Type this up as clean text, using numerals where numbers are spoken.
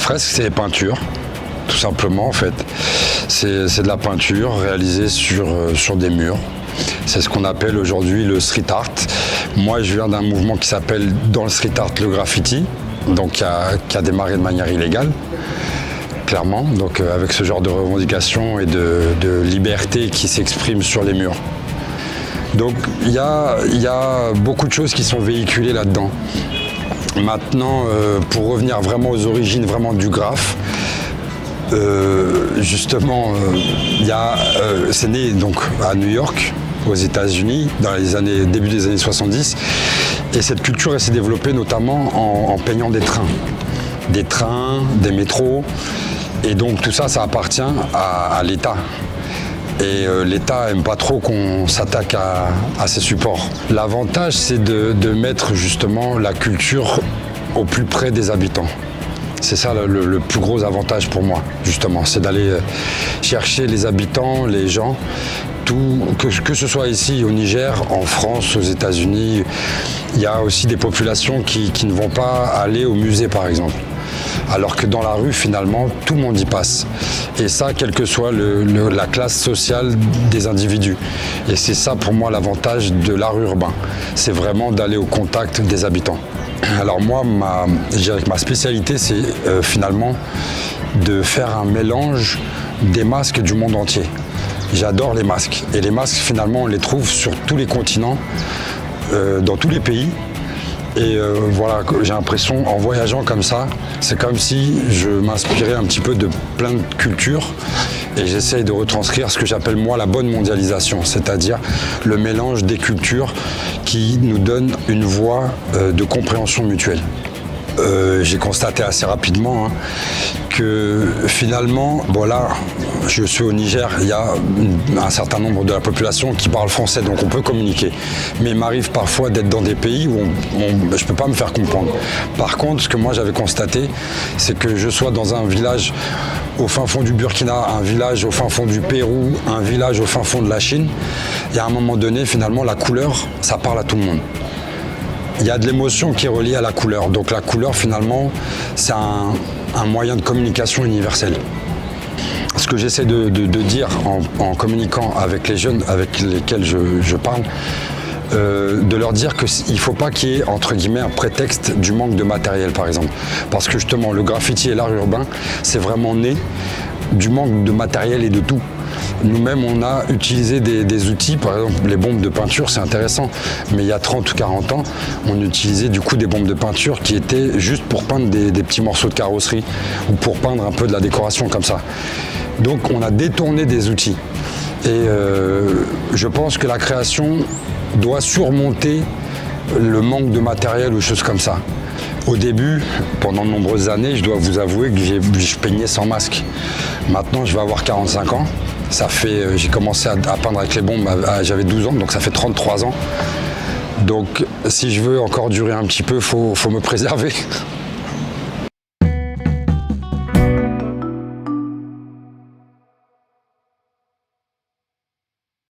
fresques, c'est des peintures, tout simplement en fait. C'est de la peinture réalisée sur des murs. C'est ce qu'on appelle aujourd'hui le street art. Moi, je viens d'un mouvement qui s'appelle dans le street art le graffiti, donc qui a démarré de manière illégale, clairement, donc avec ce genre de revendications et de liberté qui s'expriment sur les murs. Donc il y a beaucoup de choses qui sont véhiculées là-dedans. Maintenant, pour revenir vraiment aux origines vraiment du graphe, justement, c'est né donc à New York, aux États-Unis, dans les début des années 70. Et cette culture, elle s'est développée notamment en peignant des trains, des métros. Et donc tout ça, ça appartient à l'État. Et l'État n'aime pas trop qu'on s'attaque à ces supports. L'avantage, c'est de mettre justement la culture au plus près des habitants. C'est ça le plus gros avantage pour moi, justement. C'est d'aller chercher les habitants, les gens, que ce soit ici au Niger, en France, aux États-Unis. Il y a aussi des populations qui ne vont pas aller au musée, par exemple. Alors que dans la rue, finalement, tout le monde y passe. Et ça, quelle que soit la classe sociale des individus. Et c'est ça, pour moi, l'avantage de l'art urbain. C'est vraiment d'aller au contact des habitants. Alors moi, je dirais que ma spécialité, c'est finalement de faire un mélange des masques du monde entier. J'adore les masques. Et les masques, finalement, on les trouve sur tous les continents, dans tous les pays. Et voilà, j'ai l'impression, en voyageant comme ça, c'est comme si je m'inspirais un petit peu de plein de cultures et j'essaye de retranscrire ce que j'appelle moi la bonne mondialisation, c'est-à-dire le mélange des cultures qui nous donne une voie de compréhension mutuelle. J'ai constaté assez rapidement que finalement, bon là, je suis au Niger, il y a un certain nombre de la population qui parle français, donc on peut communiquer. Mais il m'arrive parfois d'être dans des pays où je ne peux pas me faire comprendre. Par contre, ce que moi j'avais constaté, c'est que je sois dans un village au fin fond du Burkina, un village au fin fond du Pérou, un village au fin fond de la Chine, et à un moment donné, finalement, la couleur, ça parle à tout le monde. Il y a de l'émotion qui est reliée à la couleur. Donc la couleur, finalement, c'est un moyen de communication universel. Ce que j'essaie de dire en communiquant avec les jeunes avec lesquels je parle, de leur dire qu'il ne faut pas qu'il y ait, entre guillemets, un prétexte du manque de matériel, par exemple. Parce que justement, le graffiti et l'art urbain, c'est vraiment né du manque de matériel et de tout. Nous-mêmes, on a utilisé des outils, par exemple les bombes de peinture, c'est intéressant, mais il y a 30 ou 40 ans, on utilisait du coup des bombes de peinture qui étaient juste pour peindre des petits morceaux de carrosserie ou pour peindre un peu de la décoration comme ça. Donc on a détourné des outils. Et je pense que la création doit surmonter le manque de matériel ou choses comme ça. Au début, pendant de nombreuses années, je dois vous avouer que je peignais sans masque. Maintenant, je vais avoir 45 ans. J'ai commencé à peindre avec les bombes, j'avais 12 ans, donc ça fait 33 ans. Donc si je veux encore durer un petit peu, faut me préserver.